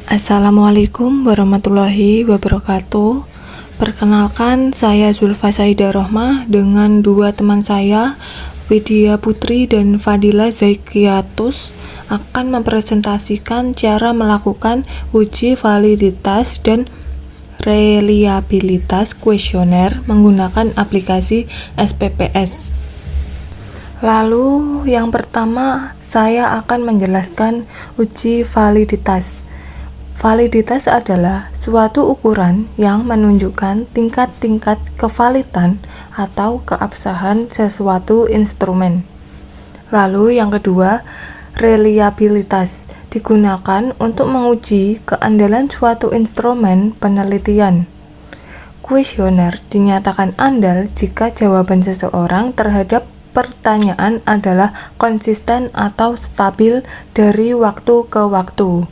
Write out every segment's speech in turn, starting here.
Assalamualaikum warahmatullahi wabarakatuh. Perkenalkan, saya Zulfa Saidah Rohmah dengan dua teman saya, Widya Putri dan Fadila Zaikiatus, akan mempresentasikan cara melakukan uji validitas dan reliabilitas kuesioner menggunakan aplikasi SPPS. Lalu, yang pertama, saya akan menjelaskan uji validitas. Validitas adalah suatu ukuran yang menunjukkan tingkat-tingkat kevalidan atau keabsahan sesuatu instrumen. Lalu yang kedua, reliabilitas digunakan untuk menguji keandalan suatu instrumen penelitian. Kuesioner dinyatakan andal jika jawaban seseorang terhadap pertanyaan adalah konsisten atau stabil dari waktu ke waktu.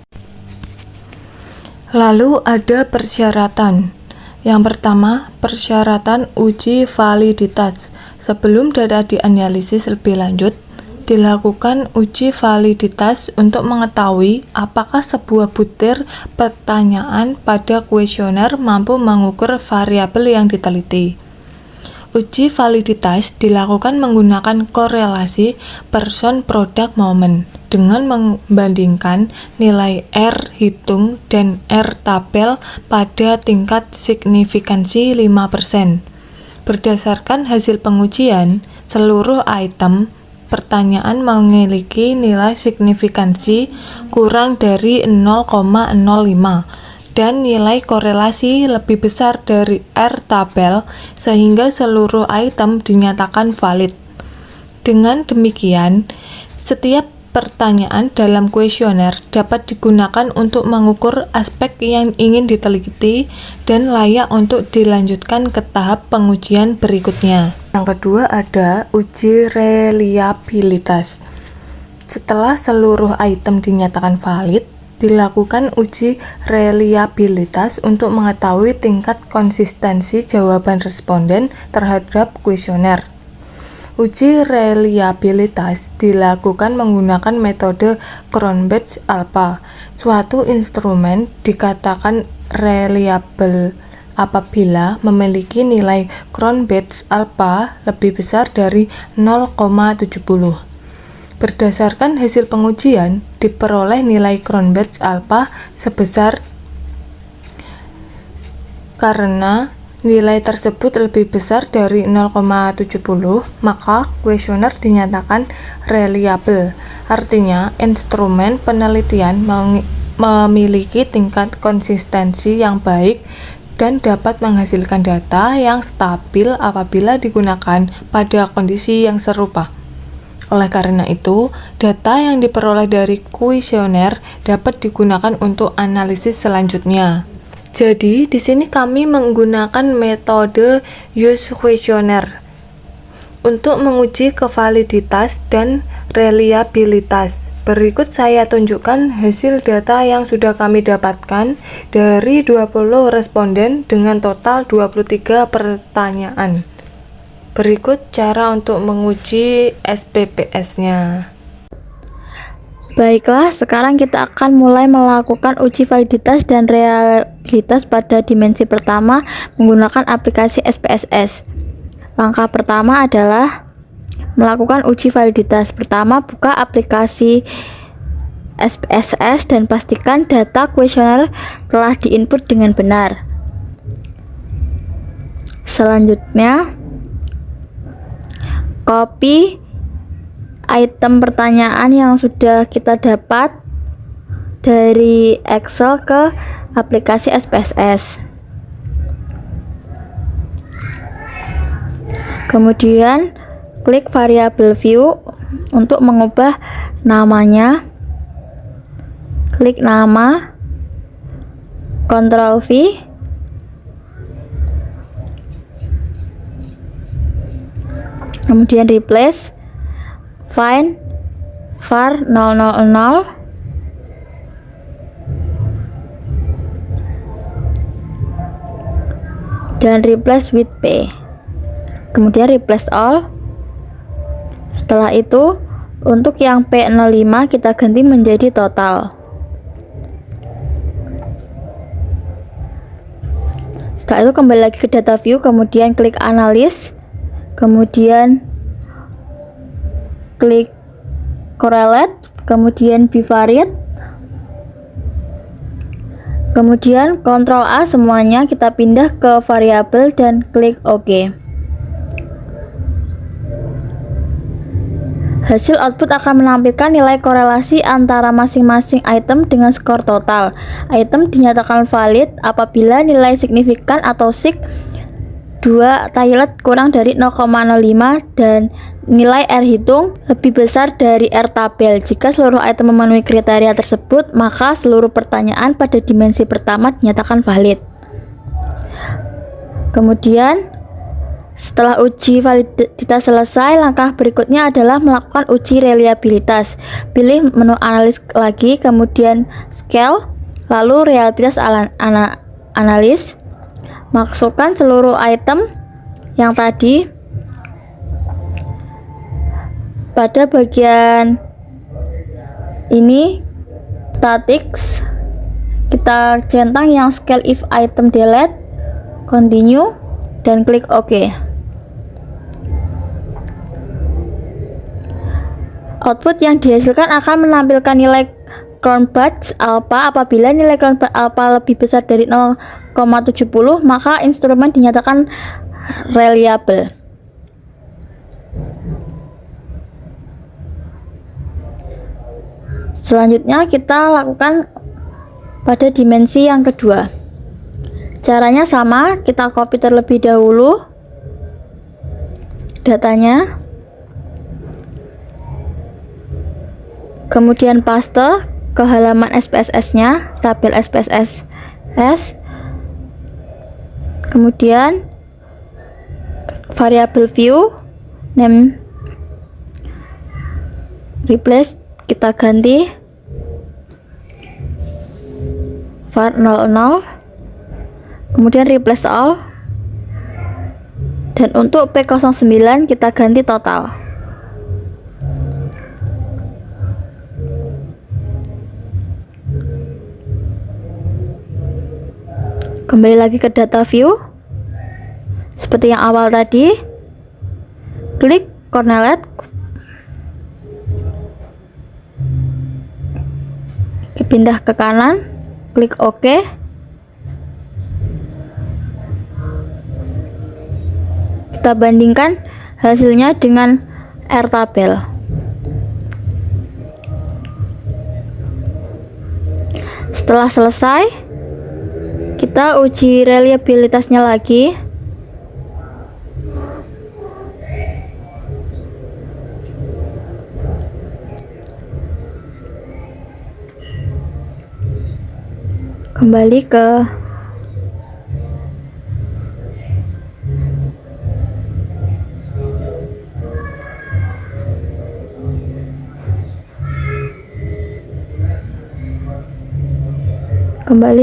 Lalu ada persyaratan. Yang pertama, persyaratan uji validitas. Sebelum data dianalisis lebih lanjut, dilakukan uji validitas untuk mengetahui apakah sebuah butir pertanyaan pada kuesioner mampu mengukur variabel yang diteliti. Uji validitas dilakukan menggunakan korelasi person-product-moment dengan membandingkan nilai R hitung dan R tabel pada tingkat signifikansi 5%. Berdasarkan hasil pengujian, seluruh item pertanyaan memiliki nilai signifikansi kurang dari 0,05 dan nilai korelasi lebih besar dari R tabel sehingga seluruh item dinyatakan valid. Dengan demikian, setiap pertanyaan dalam kuesioner dapat digunakan untuk mengukur aspek yang ingin diteliti dan layak untuk dilanjutkan ke tahap pengujian berikutnya. Yang kedua ada uji reliabilitas. Setelah seluruh item dinyatakan valid, dilakukan uji reliabilitas untuk mengetahui tingkat konsistensi jawaban responden terhadap kuesioner. Uji reliabilitas dilakukan menggunakan metode Cronbach's-Alpha. Suatu instrumen dikatakan reliable apabila memiliki nilai Cronbach's-Alpha lebih besar dari 0,70. Berdasarkan hasil pengujian, diperoleh nilai Cronbach's-Alpha sebesar karena nilai tersebut lebih besar dari 0,70, maka kuesioner dinyatakan reliable. Artinya, instrumen penelitian memiliki tingkat konsistensi yang baik dan dapat menghasilkan data yang stabil apabila digunakan pada kondisi yang serupa. Oleh karena itu, data yang diperoleh dari kuesioner dapat digunakan untuk analisis selanjutnya. Jadi, di sini kami menggunakan metode use questionnaire untuk menguji kevaliditas dan reliabilitas. Berikut saya tunjukkan hasil data yang sudah kami dapatkan dari 20 responden dengan total 23 pertanyaan. Berikut cara untuk menguji SPPS-nya. Baiklah, sekarang kita akan mulai melakukan uji validitas dan reliabilitas pada dimensi pertama menggunakan aplikasi SPSS. Langkah pertama adalah melakukan uji validitas. Pertama, buka aplikasi SPSS dan pastikan data kuesioner telah diinput dengan benar. Selanjutnya, copy item pertanyaan yang sudah kita dapat dari Excel ke aplikasi SPSS. Kemudian klik variable view untuk mengubah namanya. Klik nama, Ctrl V. Kemudian replace find var 000 dan replace with P. Kemudian replace all. Setelah itu, untuk yang P05 kita ganti menjadi total. Setelah itu kembali lagi ke data view, kemudian klik analis, kemudian klik correlate, kemudian bivariate, kemudian Ctrl A semuanya, kita pindah ke variabel dan klik OK. Hasil output akan menampilkan nilai korelasi antara masing-masing item dengan skor total. Item dinyatakan valid apabila nilai signifikan atau sig 2 Tailed kurang dari 0,05 dan nilai R hitung lebih besar dari R tabel. Jika seluruh item memenuhi kriteria tersebut, maka seluruh pertanyaan pada dimensi pertama dinyatakan valid. Kemudian setelah uji validitas selesai, langkah berikutnya adalah melakukan uji reliabilitas. Pilih menu analis lagi, kemudian scale, lalu reliabilitas analis. Masukkan seluruh item yang tadi pada bagian ini statics. Kita centang yang scale if item delete, continue, dan klik OK. Output yang dihasilkan akan menampilkan nilai crown batch alpha. Apabila nilai crown batch alpha lebih besar dari 0,70, maka instrumen dinyatakan reliable. Selanjutnya kita lakukan pada dimensi yang kedua. Caranya sama, kita copy terlebih dahulu datanya, kemudian paste ke halaman SPSS-nya, tabel SPSS, kemudian variabel view name replace kita ganti var 00, kemudian replace all, dan untuk P09 kita ganti total. Kembali lagi ke data view seperti yang awal tadi, klik correlate, pindah ke kanan, klik OK. Kita bandingkan hasilnya dengan R tabel. Setelah selesai, kita uji reliabilitasnya lagi. Kembali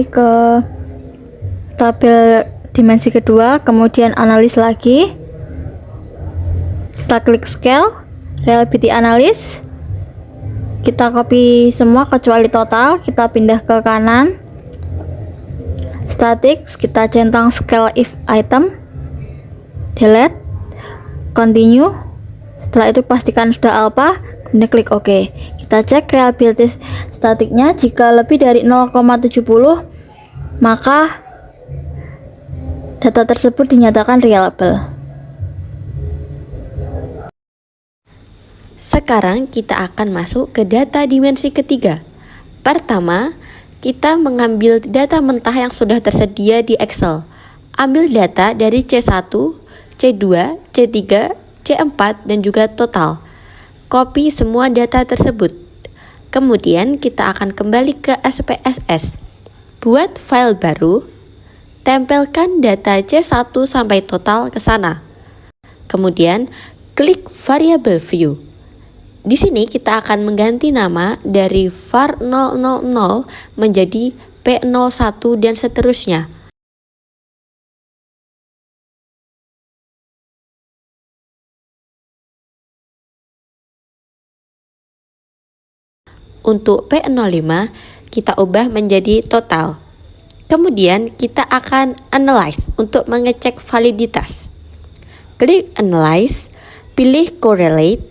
ke tabel dimensi kedua, kemudian analis lagi, kita klik scale, reliability analysis, kita copy semua kecuali total, kita pindah ke kanan, statics, kita centang scale if item, delete, continue. Setelah itu pastikan sudah alpha, kemudian klik OK. Kita cek reliability statiknya, jika lebih dari 0,70 maka data tersebut dinyatakan reliable. Sekarang kita akan masuk ke data dimensi ketiga. Pertama, kita mengambil data mentah yang sudah tersedia di Excel. Ambil data dari C1, C2, C3, C4, dan juga total. Copy semua data tersebut. Kemudian kita akan kembali ke SPSS. Buat file baru, tempelkan data C1 sampai total ke sana. Kemudian klik variable view. Di sini kita akan mengganti nama dari var 000 menjadi P01 dan seterusnya. Untuk P05 kita ubah menjadi total. Kemudian kita akan analyze untuk mengecek validitas. Klik analyze, pilih correlate,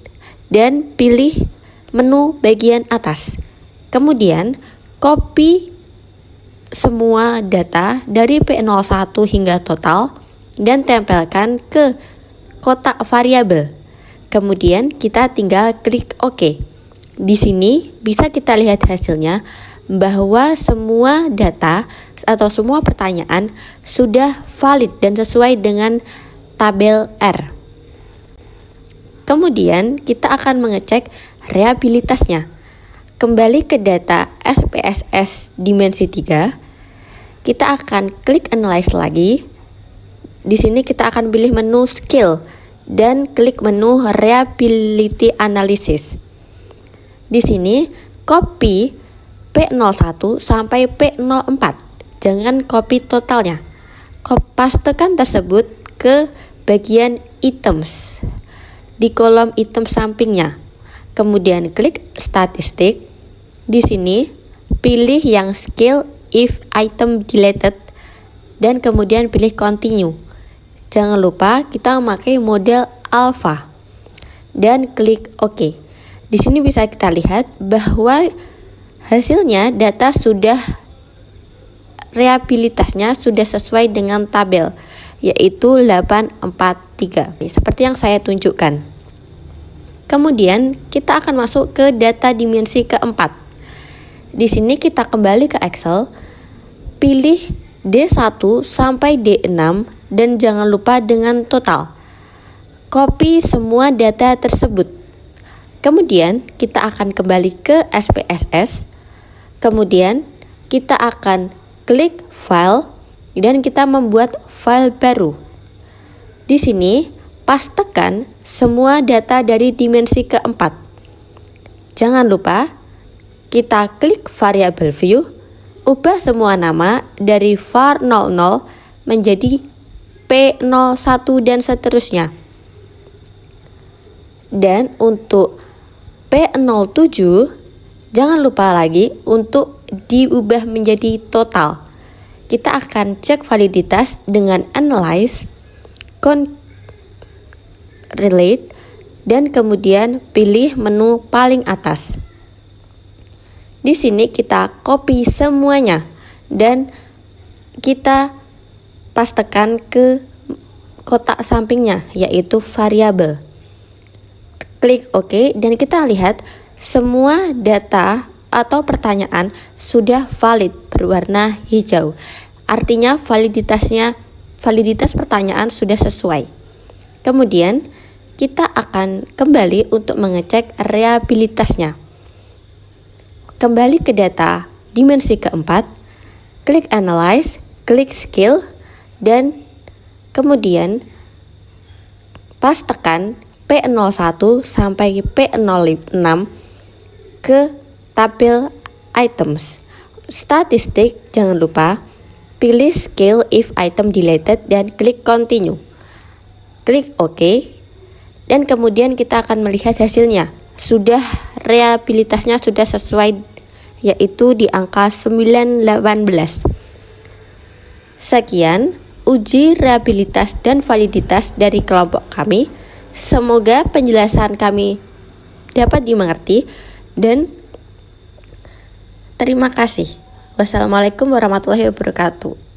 dan pilih menu bagian atas. Kemudian copy semua data dari P01 hingga total dan tempelkan ke kotak variabel. Kemudian kita tinggal klik OK. Di sini bisa kita lihat hasilnya bahwa semua data atau semua pertanyaan sudah valid dan sesuai dengan tabel R. Kemudian kita akan mengecek reliabilitasnya. Kembali ke data SPSS dimensi 3, kita akan klik analyze lagi. Di sini kita akan pilih menu skill dan klik menu reliability analysis. Di sini copy P01 sampai P04. Jangan copy totalnya. Pastekan tersebut ke bagian items di kolom item sampingnya. Kemudian klik statistik. Di sini pilih yang skill if item deleted dan kemudian pilih continue. Jangan lupa kita memakai model alpha dan klik OK. Di sini bisa kita lihat bahwa hasilnya data sudah reliabilitasnya sudah sesuai dengan tabel, yaitu 843 seperti yang saya tunjukkan. Kemudian kita akan masuk ke data dimensi keempat. Di sini kita kembali ke Excel, pilih D1 sampai D6 dan jangan lupa dengan total. Copy semua data tersebut. Kemudian kita akan kembali ke SPSS. Kemudian kita akan klik file dan kita membuat file baru. Di sini pastekan semua data dari dimensi keempat. Jangan lupa kita klik variable view, ubah semua nama dari var 00 menjadi P01 dan seterusnya. Dan untuk P07 jangan lupa lagi untuk diubah menjadi total. Kita akan cek validitas dengan analyze, correlate, dan kemudian pilih menu paling atas. Di sini kita copy semuanya dan kita pastekan ke kotak sampingnya, yaitu variabel. Klik OK dan kita lihat semua data atau pertanyaan sudah valid berwarna hijau. Artinya validitas pertanyaan sudah sesuai. Kemudian kita akan kembali untuk mengecek reliabilitasnya. Kembali ke data dimensi keempat, klik analyze, klik skill, dan kemudian pastekan P01 sampai P06 ke tabel items. Statistik jangan lupa, pilih skill if item deleted dan klik continue. Klik OK dan kemudian kita akan melihat hasilnya. Sudah reliabilitasnya sudah sesuai, yaitu di angka 918. Sekian uji reliabilitas dan validitas dari kelompok kami. Semoga penjelasan kami dapat dimengerti dan terima kasih. Wassalamualaikum warahmatullahi wabarakatuh.